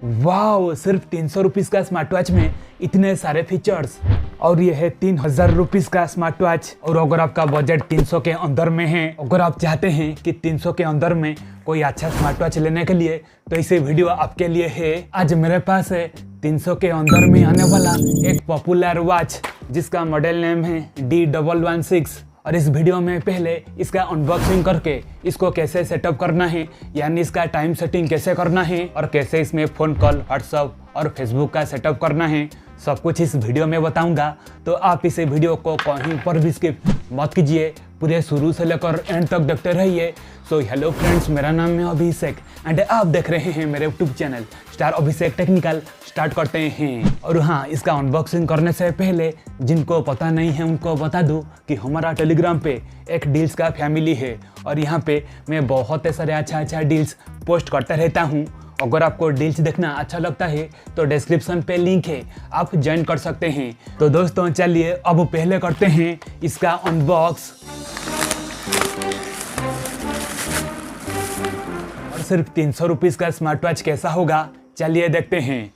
वाह, सिर्फ 300 रुपीज का स्मार्ट वॉच में इतने सारे फीचर्स। और ये है 3000 रुपीज का स्मार्ट वॉच। और अगर आपका बजट 300 के अंदर में है, अगर आप चाहते हैं कि 300 के अंदर में कोई अच्छा स्मार्ट वॉच लेने के लिए, तो इसे वीडियो आपके लिए है। आज मेरे पास है 300 के अंदर में आने वाला एक पॉपुलर वॉच जिसका मॉडल नेम है D116। और इस वीडियो में पहले इसका अनबॉक्सिंग करके इसको कैसे सेटअप करना है, यानी इसका टाइम सेटिंग कैसे करना है और कैसे इसमें फ़ोन कॉल, व्हाट्सअप और फेसबुक का सेटअप करना है, सब कुछ इस वीडियो में बताऊंगा। तो आप इस वीडियो को कहीं पर भी स्किप मत कीजिए, पूरे शुरू से लेकर एंड तक देखते रहिए। सो हेलो फ्रेंड्स, मेरा नाम है अभिषेक एंड आप देख रहे हैं मेरे यूट्यूब चैनल स्टार अभिषेक टेक्निकल। स्टार्ट करते हैं। और हाँ, इसका अनबॉक्सिंग करने से पहले जिनको पता नहीं है उनको बता दूं कि हमारा टेलीग्राम पे एक डील्स का फैमिली है और यहाँ पे मैं बहुत सारे अच्छा डील्स पोस्ट करता रहता हूँ। अगर आपको डील्स देखना अच्छा लगता है तो डिस्क्रिप्शन पे लिंक है, आप ज्वाइन कर सकते हैं। तो दोस्तों चलिए अब पहले करते हैं इसका अनबॉक्स। और सिर्फ 300 रुपीज का स्मार्ट वॉच कैसा होगा, चलिए देखते हैं।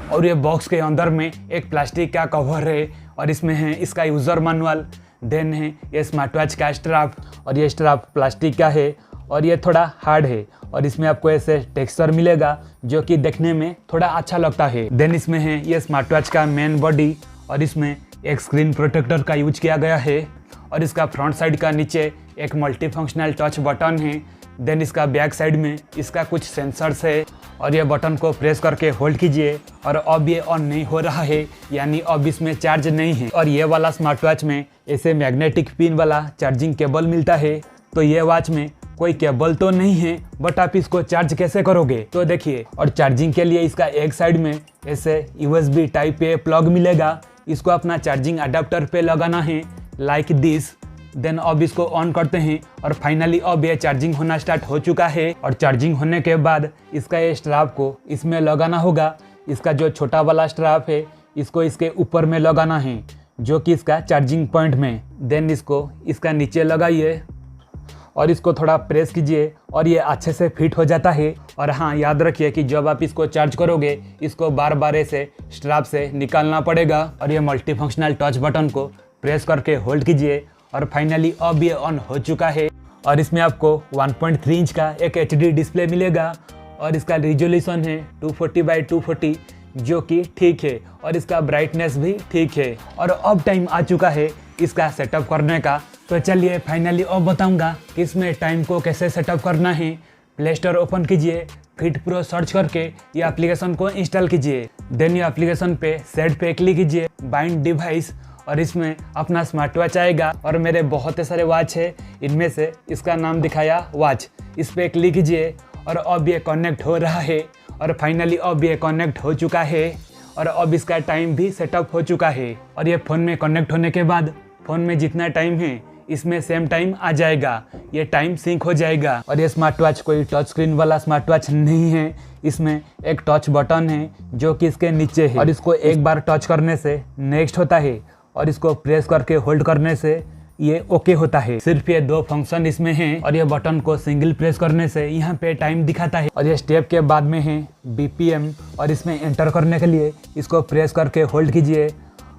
और ये बॉक्स के अंदर में एक प्लास्टिक का कवर है और इसमें है इसका यूज़र मैनुअल, देन है ये स्मार्ट वॉच का स्ट्रैप। और ये स्ट्रैप प्लास्टिक का है और ये थोड़ा हार्ड है और इसमें आपको ऐसे टेक्सचर मिलेगा जो कि देखने में थोड़ा अच्छा लगता है। देन इसमें है ये स्मार्ट वॉच का मेन बॉडी और इसमें एक स्क्रीन प्रोटेक्टर का यूज किया गया है। और इसका फ्रंट साइड का नीचे एक मल्टी फंक्शनल टच बटन है। देन इसका बैक साइड में इसका कुछ सेंसर्स है और ये बटन को प्रेस करके होल्ड कीजिए और अब ये ऑन नहीं हो रहा है, यानी अब इसमें चार्ज नहीं है। और ये वाला स्मार्ट वॉच में ऐसे मैग्नेटिक पिन वाला चार्जिंग केबल मिलता है। तो ये वॉच में कोई केबल तो नहीं है, बट आप इसको चार्ज कैसे करोगे तो देखिए। और चार्जिंग के लिए इसका एक साइड में ऐसे USB टाइप पे प्लग मिलेगा, इसको अपना चार्जिंग अडेप्टर पे लगाना है लाइक दिस। देन अब इसको ऑन करते हैं और फाइनली अब ये चार्जिंग होना स्टार्ट हो चुका है। और चार्जिंग होने के बाद इसका ये स्ट्रैप को इसमें लगाना होगा। इसका जो छोटा वाला स्ट्रैप है इसको इसके ऊपर में लगाना है, जो कि इसका चार्जिंग पॉइंट में। देन इसको इसका नीचे लगाइए और इसको थोड़ा प्रेस कीजिए और ये अच्छे से फिट हो जाता है। और हाँ, याद रखिए कि जब आप इसको चार्ज करोगे इसको बार बार ऐसे स्ट्रैप से निकालना पड़ेगा। और ये मल्टी फंक्शनल टच बटन को प्रेस करके होल्ड कीजिए और फाइनली अब ये ऑन हो चुका है। और इसमें आपको 1.3 इंच का एक HD डिस्प्ले मिलेगा और इसका रिजोल्यूशन है 240x240, जो कि ठीक है। और इसका ब्राइटनेस भी ठीक है। और अब टाइम आ चुका है इसका सेटअप करने का। तो चलिए फाइनली अब बताऊंगा कि इसमें टाइम को कैसे सेटअप करना है। प्ले स्टोर ओपन कीजिए, फिट प्रो सर्च करके ये एप्लीकेशन को इंस्टॉल कीजिए। देन ये एप्लीकेशन पे सेट पे क्लिक कीजिए, बाइंड डिवाइस, और इसमें अपना स्मार्ट वॉच आएगा। और मेरे बहुत सारे वॉच है, इनमें से इसका नाम दिखाया वॉच, इस पर क्लिक कीजिए और अब ये कनेक्ट हो रहा है। और फाइनली अब ये कनेक्ट हो चुका है और अब इसका टाइम भी सेटअप हो चुका है। और ये फ़ोन में कनेक्ट होने के बाद फ़ोन में जितना टाइम है इसमें सेम टाइम आ जाएगा, ये टाइम सिंक हो जाएगा। और ये स्मार्ट वॉच कोई टच स्क्रीन वाला स्मार्ट वॉच नहीं है, इसमें एक टच बटन है जो कि इसके नीचे है। और इसको एक बार टच करने से नेक्स्ट होता है और इसको प्रेस करके होल्ड करने से ये ओके होता है। सिर्फ ये 2 फंक्शन इसमें हैं। और ये बटन को सिंगल प्रेस करने से यहाँ पे टाइम दिखाता है। और ये स्टेप के बाद में है BPM और इसमें एंटर करने के लिए इसको प्रेस करके होल्ड कीजिए।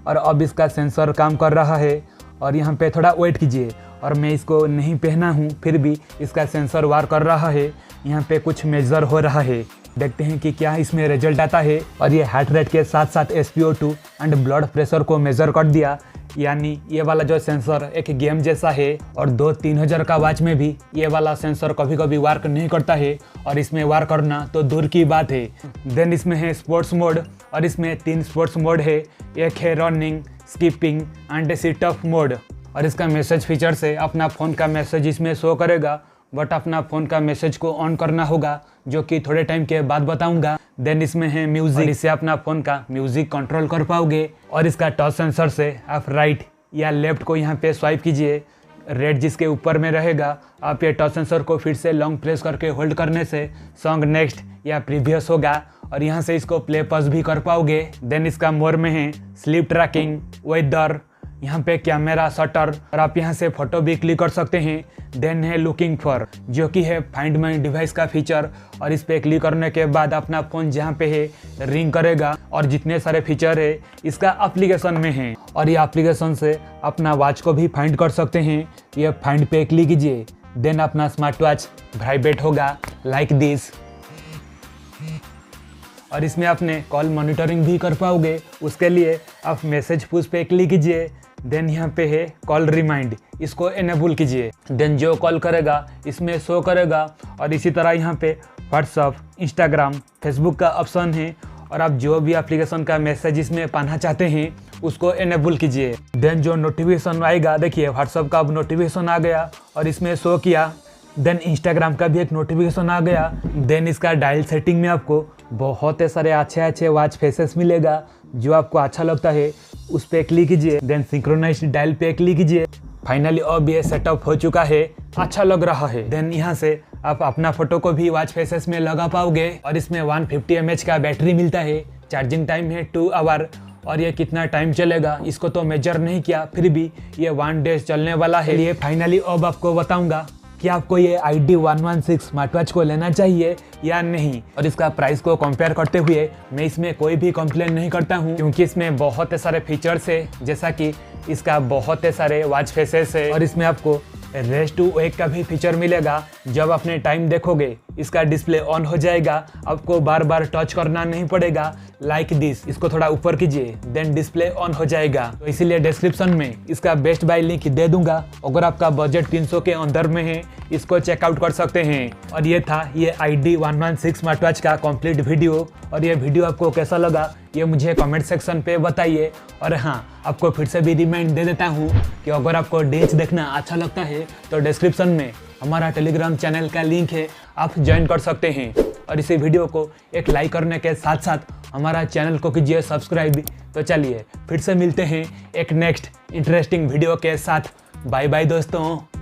और अब इसका सेंसर काम कर रहा है और यहाँ पे थोड़ा वेट कीजिए। और मैं इसको नहीं पहना हूँ, फिर भी इसका सेंसर वार कर रहा है, यहाँ पे कुछ मेजर हो रहा है। देखते हैं कि क्या इसमें रिजल्ट आता है। और ये हार्ट रेट के साथ साथ SpO2 एंड ब्लड प्रेशर को मेजर कर दिया, यानी ये वाला जो सेंसर एक गेम जैसा है। और 2-3 हज़ार का वॉच में भी ये वाला सेंसर कभी कभी वर्क नहीं करता है और इसमें वर्क करना तो दूर की बात है। देन इसमें है स्पोर्ट्स मोड और इसमें 3 स्पोर्ट्स मोड है, एक है running, skipping and sit up mode. और इसका मैसेज फीचर से अपना फ़ोन का मैसेज इसमें शो करेगा, बट अपना फ़ोन का मैसेज को ऑन करना होगा, जो कि थोड़े टाइम के बाद बताऊंगा। देन इसमें है म्यूज़िक, इससे अपना फ़ोन का म्यूज़िक कंट्रोल कर पाओगे। और इसका टच सेंसर से आप राइट या लेफ्ट को यहाँ पे स्वाइप कीजिए, रेड जिसके ऊपर में रहेगा आप ये टच सेंसर को फिर से लॉन्ग प्रेस करके होल्ड करने से सॉन्ग नेक्स्ट या प्रीवियस होगा और यहाँ से इसको प्ले पॉज भी कर पाओगे। देन इसका मोर में है स्लीप ट्रैकिंग, वेदर, यहाँ पे कैमरा शटर और आप यहाँ से फोटो भी क्लिक कर सकते हैं। देन है लुकिंग फॉर, जो कि है फाइंड माई डिवाइस का फीचर, और इस पे क्लिक करने के बाद अपना फ़ोन जहाँ पे है रिंग करेगा और जितने सारे फीचर है इसका एप्लीकेशन में है। और ये एप्लीकेशन से अपना वॉच को भी फाइंड कर सकते हैं। ये फाइंड पे क्लिक कीजिए, देन अपना स्मार्ट वॉच वाइब्रेट होगा लाइक दिस, और इसमें आपने कॉल मॉनिटरिंग भी कर पाओगे। उसके लिए आप मैसेज पुश पे क्लिक कीजिए, देन यहाँ पे है कॉल रिमाइंड, इसको एनेबल कीजिए। देन जो कॉल करेगा इसमें शो करेगा। और इसी तरह यहाँ पे व्हाट्सअप, इंस्टाग्राम, फेसबुक का ऑप्शन है, और आप जो भी एप्लीकेशन का मैसेज इसमें पाना चाहते हैं उसको एनेबल कीजिए। देन जो नोटिफिकेशन आएगा, देखिए व्हाट्सअप का अब नोटिफिकेशन आ गया और इसमें शो किया। देन इंस्टाग्राम का भी एक नोटिफिकेशन आ गया। देन इसका डायल सेटिंग में आपको बहुत सारे अच्छे वॉच फेसेस मिलेगा, जो आपको अच्छा लगता है उस पर क्लिक कीजिए। देन सिंक्रोनाइज्ड डायल पे क्लिक कीजिए। फाइनली अब ये सेटअप हो चुका है, अच्छा लग रहा है। देन यहाँ से आप अपना फोटो को भी वॉच फेसेस में लगा पाओगे, और इसमें 150 mAh का बैटरी मिलता है। चार्जिंग टाइम है 2 आवर, और ये कितना टाइम चलेगा इसको तो मेजर नहीं किया, फिर भी ये 1 डे चलने वाला है। ये फाइनली अब आपको बताऊंगा कि आपको ये ID116 स्मार्ट वॉच को लेना चाहिए या नहीं। और इसका प्राइस को कंपेयर करते हुए मैं इसमें कोई भी कंप्लेन नहीं करता हूँ, क्योंकि इसमें बहुत सारे फीचर्स है, जैसा कि इसका बहुत सारे वॉच फेसेस है, और इसमें आपको रेस्ट टू वेक का भी फीचर मिलेगा। जब अपने टाइम देखोगे इसका डिस्प्ले ऑन हो जाएगा, आपको बार बार टच करना नहीं पड़ेगा लाइक दिस। इसको थोड़ा ऊपर कीजिए, देन डिस्प्ले ऑन हो जाएगा। तो इसीलिए डिस्क्रिप्शन में इसका बेस्ट बाय लिंक दे दूंगा। अगर आपका बजट 300 के अंदर में है इसको चेकआउट कर सकते हैं। और ये था ये ID116 स्मार्ट वॉच का कंप्लीट वीडियो। और ये वीडियो आपको कैसा लगा ये मुझे कमेंट सेक्शन पे बताइए। और हाँ, आपको फिर से भी रिमाइंड दे देता हूँ कि अगर आपको डेज देखना अच्छा लगता है तो डिस्क्रिप्शन में हमारा टेलीग्राम चैनल का लिंक है, आप ज्वाइन कर सकते हैं। और इसी वीडियो को एक लाइक करने के साथ साथ हमारा चैनल को कीजिए सब्सक्राइब। तो चलिए फिर से मिलते हैं एक नेक्स्ट इंटरेस्टिंग वीडियो के साथ। बाय बाय दोस्तों।